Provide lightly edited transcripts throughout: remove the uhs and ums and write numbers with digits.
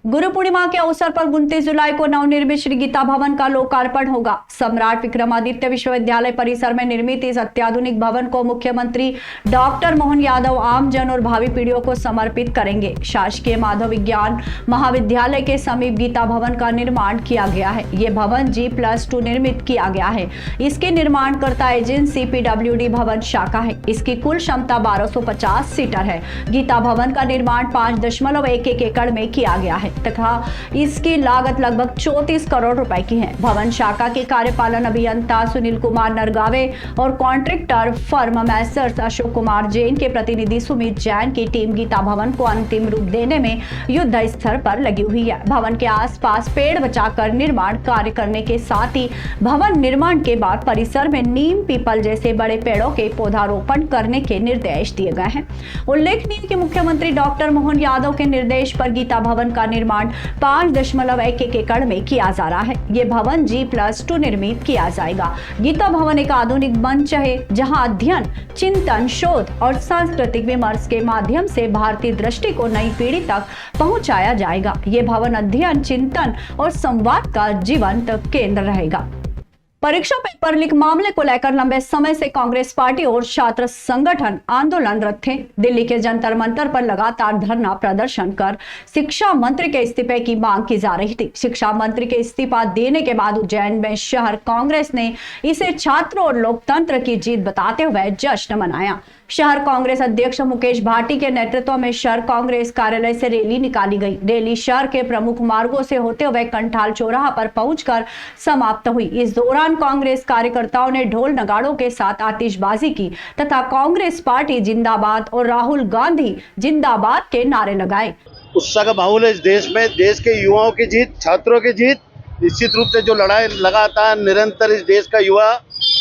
गुरु पूर्णिमा के अवसर पर 29 जुलाई को नवनिर्मित श्री गीता भवन का लोकार्पण होगा। सम्राट विक्रमादित्य विश्वविद्यालय परिसर में निर्मित इस अत्याधुनिक भवन को मुख्यमंत्री डॉक्टर मोहन यादव आमजन और भावी पीढ़ियों को समर्पित करेंगे। शासकीय माधव विज्ञान महाविद्यालय के समीप गीता भवन का निर्माण किया गया है। ये भवन G+2 निर्मित किया गया है। इसके निर्माणकर्ता एजेंसी PWD भवन शाखा है। इसकी कुल क्षमता 1250 सीटर है। गीता भवन का निर्माण 5.11 एकड़ में किया गया है तथा इसकी लागत लगभग 34 करोड़ रुपए की है। भवन शाखा के कार्यपालन अभियंता सुनील कुमार नरगावे और contractor firm Messrs Ashok Kumar Jain के प्रतिनिधि सुमित जैन की टीम गीता भवन को अंतिम रूप देने में युद्ध स्तर पर लगी हुई है। भवन के आसपास पेड़ बचाकर निर्माण कार्य करने के साथ ही भवन निर्माण के बाद परिसर में नीम पीपल जैसे बड़े पेड़ों के पौधारोपण करने के निर्देश दिए गए हैं। उल्लेखनीय कि मुख्यमंत्री डॉक्टर मोहन यादव के निर्देश पर गीता भवन का निर्माण 5.11 एकड़ में किया जा रहा है। ये भवन G+2 निर्मित किया जाएगा। गीता भवन एक आधुनिक मंच है जहां अध्ययन, चिंतन, शोध और सांस्कृतिक विमर्श के माध्यम से भारतीय दृष्टि को नई पीढ़ी तक पहुंचाया जाएगा। ये भवन अध्ययन, चिंतन और संवाद का जीवंत केंद्र रहेगा। परीक्षा पेपर लीक मामले को लेकर लंबे समय से कांग्रेस पार्टी और छात्र संगठन आंदोलनरत थे। दिल्ली के जंतर मंतर पर लगातार धरना प्रदर्शन कर शिक्षा मंत्री के इस्तीफे की मांग की जा रही थी। शिक्षा मंत्री के इस्तीफा देने के बाद उज्जैन में शहर कांग्रेस ने इसे छात्रों और लोकतंत्र की जीत बताते हुए जश्न मनाया। शहर कांग्रेस अध्यक्ष मुकेश भाटी के नेतृत्व में शहर कांग्रेस कार्यालय से रैली निकाली गई। रैली शहर के प्रमुख मार्गों से होते हुए कंठाल चौराहा पर पहुंचकर समाप्त हुई। इस दौरान कांग्रेस कार्यकर्ताओं ने ढोल नगाड़ों के साथ आतिशबाजी की तथा कांग्रेस पार्टी जिंदाबाद और राहुल गांधी जिंदाबाद के नारे लगाए। उत्साह का माहौल है इस देश में। देश के युवाओं की जीत, छात्रों की जीत। निश्चित रूप से जो लड़ाई लगातार निरंतर इस देश का युवा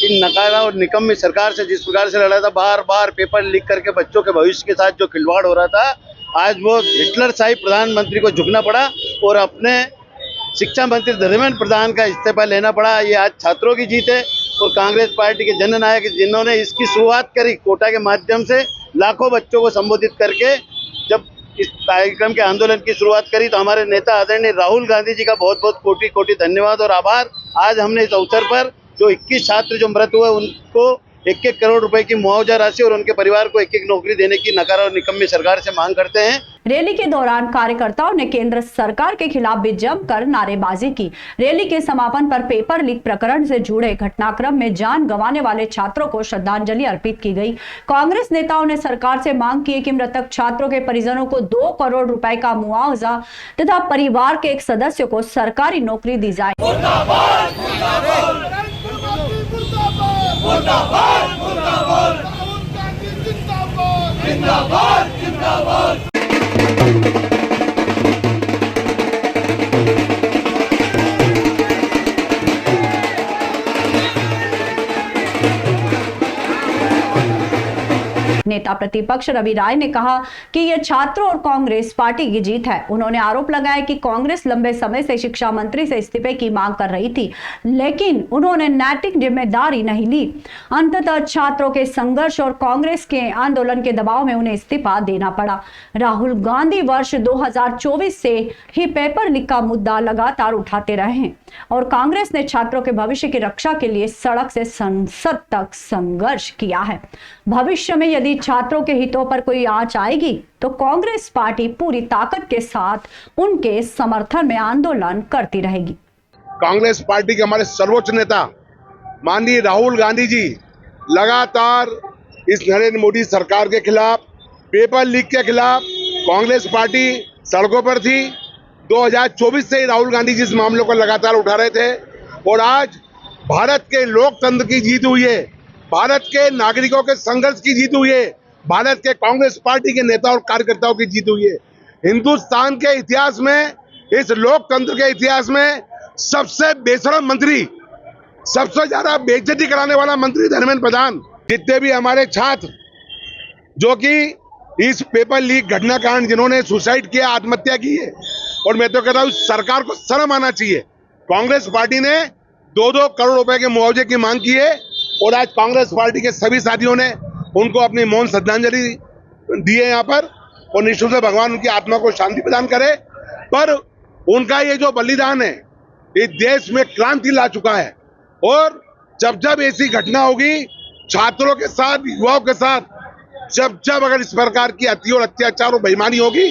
इन नकारा और निकम्मी सरकार से जिस प्रकार से लड़ा था, बार बार पेपर लीक करके बच्चों के भविष्य के साथ जो खिलवाड़ हो रहा था, आज वो हिटलर शाही प्रधानमंत्री को झुकना पड़ा और अपने शिक्षा मंत्री धर्मेंद्र प्रधान का इस्तीफा लेना पड़ा। ये आज छात्रों की जीत है और कांग्रेस पार्टी के जननायक जिन्होंने इसकी शुरुआत करी कोटा के माध्यम से लाखों बच्चों को संबोधित करके जब इस कार्यक्रम के आंदोलन की शुरुआत करी तो हमारे नेता आदरणीय राहुल गांधी जी का बहुत बहुत कोटि कोटि धन्यवाद और आभार। आज हमने इस अवसर पर जो 21 छात्र जो मृत हुए उनको 1-1 करोड़ रुपए की मुआवजा राशि और उनके परिवार को 1-1 नौकरी देने की नकार और निकम्मी सरकार से मांग करते हैं। रैली के दौरान कार्यकर्ताओं ने केंद्र सरकार के खिलाफ भी जमकर नारेबाजी की। रैली के समापन पर पेपर लीक प्रकरण से जुड़े घटनाक्रम में जान गंवाने वाले छात्रों को श्रद्धांजलि अर्पित की गई। कांग्रेस नेताओं ने सरकार से मांग की कि मृतक छात्रों के परिजनों को 2 करोड़ रुपए का मुआवजा तथा परिवार के एक सदस्य को सरकारी नौकरी दी जाए। नेता प्रतिपक्ष रवि राय ने कहा कि यह छात्रों और कांग्रेस पार्टी की जीत है। उन्होंने आरोप लगाया कि कांग्रेस लंबे समय से शिक्षा मंत्री से इस्तीफे की मांग कर रही थी, लेकिन उन्होंने नैतिक जिम्मेदारी नहीं ली। अंततः छात्रों के संघर्ष और कांग्रेस के आंदोलन के दबाव में उन्हें इस्तीफा देना पड़ा। राहुल गांधी वर्ष 2024 से ही पेपर लीक का मुद्दा लगातार उठाते रहे हैं और कांग्रेस ने छात्रों के भविष्य की रक्षा के लिए सड़क से संसद तक संघर्ष किया है। भविष्य में यदि छात्रों के हितों पर कोई आंच आएगी तो कांग्रेस पार्टी पूरी ताकत के साथ उनके समर्थन में आंदोलन करती रहेगी। कांग्रेस पार्टी के हमारे सर्वोच्च नेता माननीय राहुल गांधी जी लगातार इस नरेंद्र मोदी सरकार के खिलाफ, पेपर लीक के खिलाफ कांग्रेस पार्टी सड़कों पर थी। 2024 से ही राहुल गांधी जी इस मामले को लगातार उठा रहे थे और आज भारत के लोकतंत्र की जीत हुई है, भारत के नागरिकों के संघर्ष की जीत हुई है, भारत के कांग्रेस पार्टी के नेता और कार्यकर्ताओं की जीत हुई है। हिंदुस्तान के इतिहास में, इस लोकतंत्र के इतिहास में सबसे बेशरम मंत्री, सबसे ज्यादा बेइज्जती कराने वाला मंत्री धर्मेंद्र प्रधान। जितने भी हमारे छात्र जो कि इस पेपर लीक घटना कारण जिन्होंने सुसाइड किया, आत्महत्या की है, और मैं तो कहता हूँ सरकार को शर्म आना चाहिए। कांग्रेस पार्टी ने 2-2 करोड़ रुपए के मुआवजे की मांग की है और आज कांग्रेस पार्टी के सभी साथियों ने उनको अपनी मौन श्रद्धांजलि दी है यहाँ पर, और निश्चित रूप से भगवान उनकी आत्मा को शांति प्रदान करे। पर उनका ये जो बलिदान है इस देश में क्रांति ला चुका है। और जब जब ऐसी घटना होगी छात्रों के साथ, युवाओं के साथ, जब जब अगर इस प्रकार की अति और अत्याचार और बेईमानी होगी,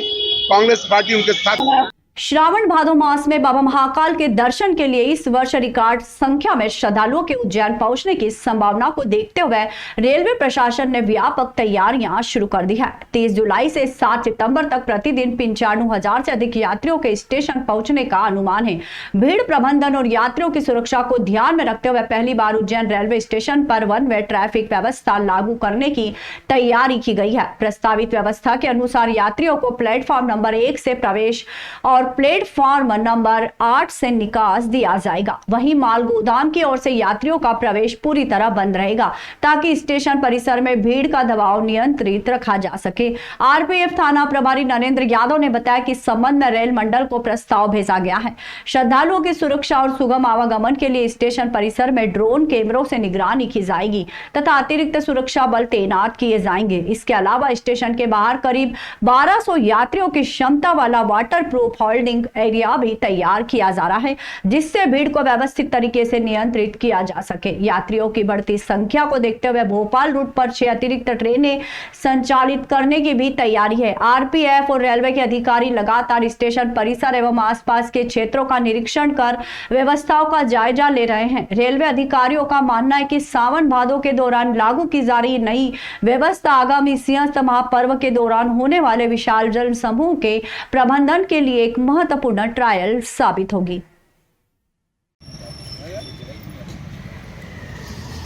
कांग्रेस पार्टी उनके साथ। श्रावण भादो मास में बाबा महाकाल के दर्शन के लिए इस वर्ष रिकॉर्ड संख्या में श्रद्धालुओं के उज्जैन पहुंचने की संभावना को देखते हुए रेलवे प्रशासन ने व्यापक तैयारियां शुरू कर दी है। 30 जुलाई से 7 सितंबर तक प्रतिदिन 95,000 से अधिक यात्रियों के स्टेशन पहुंचने का अनुमान है। भीड़ प्रबंधन और यात्रियों की सुरक्षा को ध्यान में रखते हुए पहली बार उज्जैन रेलवे स्टेशन पर वन वे ट्रैफिक व्यवस्था लागू करने की तैयारी की गई है। प्रस्तावित व्यवस्था के अनुसार यात्रियों को प्लेटफॉर्म नंबर 1 से प्रवेश और प्लेटफॉर्म नंबर 8 से निकास दिया जाएगा। वहीं माल गोदाम की ओर से यात्रियों का प्रवेश पूरी तरह बंद रहेगा ताकि स्टेशन परिसर में भीड़ का दबाव नियंत्रित रखा जा सके। आरपीएफ थाना प्रभारी नरेंद्र यादव ने बताया कि इस संबंध में रेल मंडल को प्रस्ताव भेजा गया है। श्रद्धालुओं की सुरक्षा और सुगम आवागमन के लिए स्टेशन परिसर में ड्रोन कैमरों से निगरानी की जाएगी तथा अतिरिक्त सुरक्षा बल तैनात किए जाएंगे। इसके अलावा स्टेशन के बाहर करीब 1200 यात्रियों की क्षमता वाला वाटर प्रूफ होल्डिंग एरिया भी तैयार किया जा रहा है, जिससे भीड़ को व्यवस्थित तरीके से नियंत्रित किया जा सके। यात्रियों की बढ़ती संख्या को देखते हुए भोपाल रूट पर 6 अतिरिक्त ट्रेनें संचालित करने की भी तैयारी है। आरपीएफ और रेलवे के अधिकारी लगातार स्टेशन परिसर एवं आसपास के क्षेत्रों का निरीक्षण कर व्यवस्थाओं का जायजा ले रहे हैं। रेलवे अधिकारियों का मानना है कि सावन भादो के दौरान लागू की जा रही नई व्यवस्था आगामी सिंहस्थ महापर्व के दौरान होने वाले विशाल जन समूह के प्रबंधन के लिए एक महत्वपूर्ण ट्रायल साबित होगी।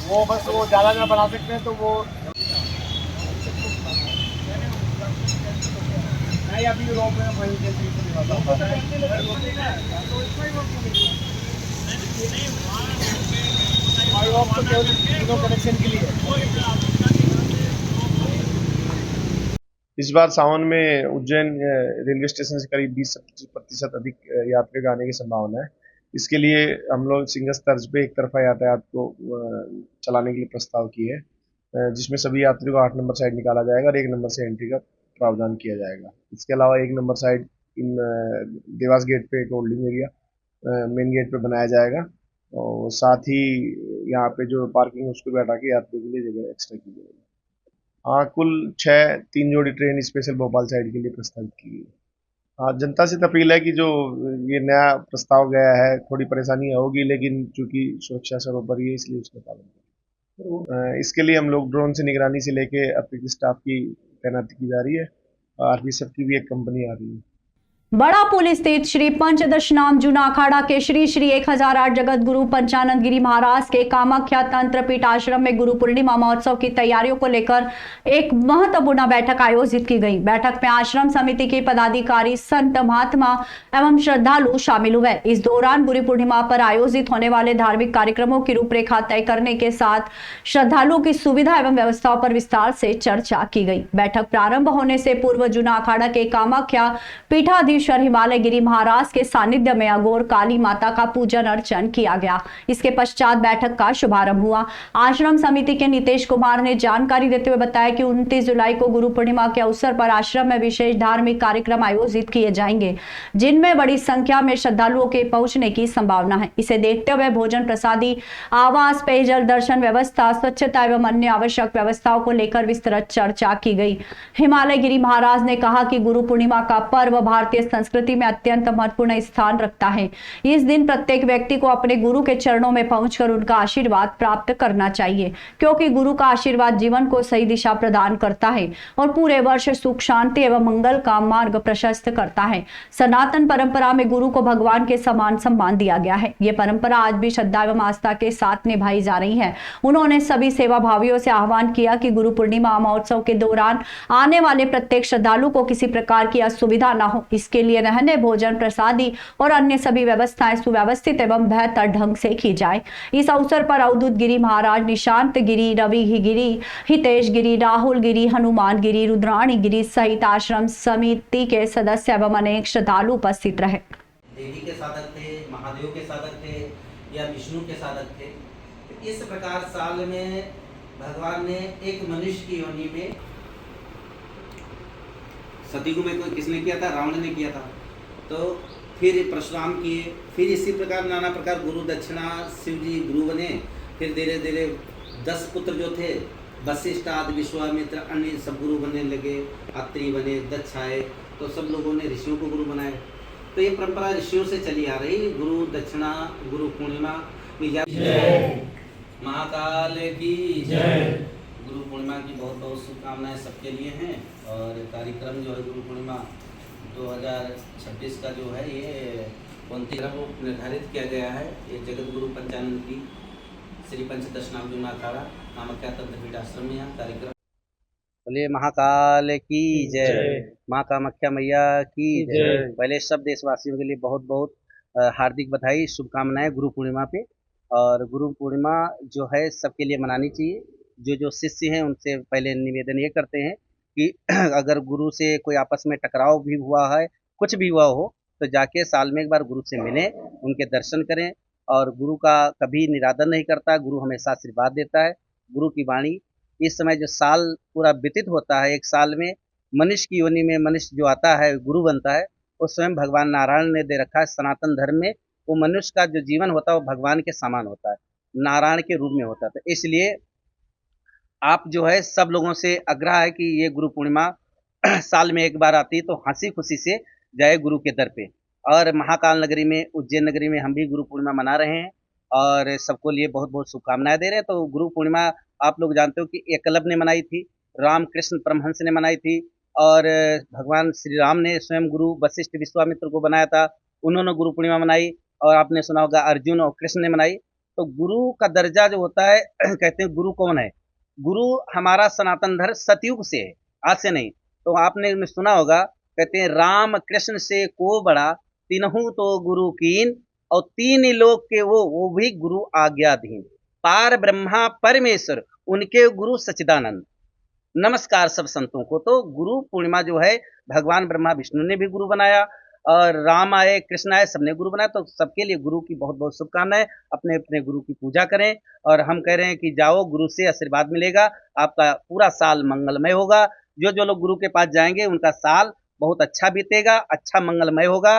वो बस वो ज़्यादा ना बढ़ा सकते हैं तो वो नहीं अभी रोक रहे हैं वहीं कनेक्शन के लिए। इस बार सावन में उज्जैन रेलवे स्टेशन से करीब 20% अधिक यात्रियों के आने की संभावना है। इसके लिए हम लोग सिंगल तर्ज पे एक तरफा यातायात को चलाने के लिए प्रस्ताव किए हैं, जिसमें सभी यात्रियों को 8 नंबर साइड निकाला जाएगा और 1 नंबर से एंट्री का प्रावधान किया जाएगा। इसके अलावा 1 number side in Dewas gate पे एक होल्डिंग एरिया मेन गेट पे बनाया जाएगा और साथ ही यहाँ पे जो पार्किंग है उसको भी हटा के यात्रियों के लिए जगह एक्स्ट्रा की जाएगी। हाँ, कुल 3 जोड़ी ट्रेन स्पेशल भोपाल साइड के लिए प्रस्तावित की गई। हाँ, जनता से अपील है कि जो ये नया प्रस्ताव गया है थोड़ी परेशानी होगी, लेकिन चूंकि सुरक्षा सर्वोपरि है इसलिए उसका पालन करें। इसके लिए हम लोग ड्रोन से निगरानी से लेके अतिरिक्त स्टाफ की तैनाती की जा रही है। आरपीएफ की भी एक कंपनी आ रही है। बड़ा पुल स्थित श्री पंचदशनाम जूना अखाड़ा के श्री श्री 1008 जगत गुरु पंचानंद गिरी महाराज के कामाख्या तंत्रपीठ आश्रम में गुरु पूर्णिमा महोत्सव की तैयारियों को लेकर एक महत्वपूर्ण बैठक आयोजित की गई। बैठक में आश्रम समिति के पदाधिकारी, संत, महात्मा एवं श्रद्धालु शामिल हुए। इस दौरान गुरु पूर्णिमा पर आयोजित होने वाले धार्मिक कार्यक्रमों की रूपरेखा तय करने के साथ श्रद्धालुओं की सुविधा एवं व्यवस्थाओं पर विस्तार से चर्चा की गई। बैठक प्रारंभ होने से पूर्व जूना अखाड़ा के कामाख्या पीठाधीश्वर हिमालय गिरी महाराज के सानिध्य में अघोर काली माता का पूजन अर्चन किया गया। इसके पश्चात बैठक का शुभारंभ हुआ। आश्रम समिति के नीतीश कुमार ने जानकारी देते हुए बताया कि 29 जुलाई को गुरु पूर्णिमा के अवसर पर आश्रम में विशेष धार्मिक कार्यक्रम आयोजित किए जाएंगे, जिनमें बड़ी संख्या में श्रद्धालुओं के पहुंचने की संभावना है। इसे देखते हुए भोजन प्रसादी, आवास, पेयजल, दर्शन व्यवस्था, स्वच्छता एवं अन्य आवश्यक व्यवस्थाओं को लेकर विस्तृत चर्चा की गई। हिमालय गिरी महाराज ने कहा कि गुरु पूर्णिमा का पर्व भारतीय संस्कृति में अत्यंत महत्वपूर्ण स्थान रखता है। इस दिन प्रत्येक व्यक्ति को अपने गुरु के चरणों में पहुंचकर उनका आशीर्वाद प्राप्त करना चाहिए, क्योंकि गुरु का आशीर्वाद जीवन को सही दिशा प्रदान करता है और पूरे वर्ष सुख, शांति एवं मंगल का मार्ग प्रशस्त करता है। सनातन परंपरा में गुरु को भगवान के समान सम्मान दिया गया है। ये परंपरा आज भी श्रद्धा एवं आस्था के साथ निभाई जा रही है। उन्होंने सभी सेवा भावियों से आह्वान किया कि गुरु पूर्णिमा महोत्सव के दौरान आने वाले प्रत्येक श्रद्धालु को किसी प्रकार की असुविधा न हो, इसके लिए रहने, भोजन, प्रसादी और अन्य सभी व्यवस्थाएं सुव्यवस्थित एवं बेहतर ढंग से की जाए। इस अवसर पर अवधूत गिरी महाराज, निशांत गिरी, रवि गिरी, हितेश गिरी, राहुल गिरी, हनुमान गिरी, रुद्राणी गिरी सहित आश्रम समिति के सदस्य एवं अनेक श्रद्धालु उपस्थित रहे। देवी के साधक थे, महादेव के साधक थे या विष्णु के साधक थे। इस प्रकार साल में भगवान ने एक मनुष्य की योनि में, सती को में किसने किया था? रावण ने किया था। तो फिर परशुराम किए, फिर इसी प्रकार नाना प्रकार गुरु दक्षिणा शिव जी गुरु बने। फिर धीरे धीरे 10 पुत्र जो थे वशिष्ठ आदि विश्वामित्र अन्य सब गुरु बनने लगे, अत्रि बने, दक्ष आए, तो सब लोगों ने ऋषियों को गुरु बनाए। तो ये परंपरा ऋषियों से चली आ रही। गुरु दक्षिणा, गुरु पूर्णिमा, महाकाल की जय। गुरु पूर्णिमा की बहुत बहुत शुभकामनाएं सबके लिए हैं। और कार्यक्रम जो है गुरु पूर्णिमा 2026 का जो है ये 29 को निर्धारित किया गया है। ये जगत गुरु पंचानंद की श्री पंचदशनाम जुमा अखाड़ा कामाख्या तंत्रपीठ आश्रम में यहाँ कार्यक्रम। बोले महाकाल की जय, माँ कामाख्या मैया की जय। पहले सब देशवासियों के लिए बहुत बहुत हार्दिक बधाई, शुभकामनाएं गुरु पूर्णिमा पे। और गुरु पूर्णिमा जो है सबके लिए मनानी चाहिए। जो शिष्य हैं उनसे पहले निवेदन ये करते हैं कि अगर गुरु से कोई आपस में टकराव भी हुआ है, कुछ भी हुआ हो, तो जाके साल में एक बार गुरु से मिलें, उनके दर्शन करें। और गुरु का कभी निरादर नहीं करता, गुरु हमेशा आशीर्वाद देता है। गुरु की वाणी इस समय जो साल पूरा व्यतीत होता है, एक साल में मनुष्य की योनि में मनुष्य जो आता है गुरु बनता है, वो स्वयं भगवान नारायण ने दे रखा है। सनातन धर्म में वो मनुष्य का जो जीवन होता है वो भगवान के समान होता है, नारायण के रूप में होता है। तो इसलिए आप जो है सब लोगों से आग्रह है कि ये गुरु पूर्णिमा साल में एक बार आती है, तो हंसी खुशी से जाए गुरु के दर पे। और महाकाल नगरी में, उज्जैन नगरी में हम भी गुरु पूर्णिमा मना रहे हैं और सबको लिए बहुत बहुत शुभकामनाएं दे रहे हैं। तो गुरु पूर्णिमा आप लोग जानते हो कि एकलव्य ने मनाई थी, रामकृष्ण परमहंस ने मनाई थी, और भगवान श्री राम ने स्वयं गुरु वशिष्ठ विश्वामित्र को बनाया था, उन्होंने गुरु पूर्णिमा मनाई। और आपने सुना होगा अर्जुन और कृष्ण ने मनाई। तो गुरु का दर्जा जो होता है कहते हैं गुरु कौन है? गुरु हमारा सनातन धर्म सतयुग से है, आज से नहीं। तो आपने सुना होगा, कहते हैं राम कृष्ण से को बड़ा, तीनहु तो गुरु कीन, और 3 लोग के वो भी गुरु आज्ञाधीन। पार ब्रह्मा परमेश्वर, उनके गुरु सच्चिदानंद। नमस्कार सब संतों को। तो गुरु पूर्णिमा जो है भगवान ब्रह्मा विष्णु ने भी गुरु बनाया, और राम आए, कृष्ण आए, सबने गुरु बनाया। तो सबके लिए गुरु की बहुत बहुत शुभकामनाएं। अपने अपने गुरु की पूजा करें। और हम कह रहे हैं कि जाओ, गुरु से आशीर्वाद मिलेगा, आपका पूरा साल मंगलमय होगा। जो लोग गुरु के पास जाएंगे उनका साल बहुत अच्छा बीतेगा, अच्छा मंगलमय होगा।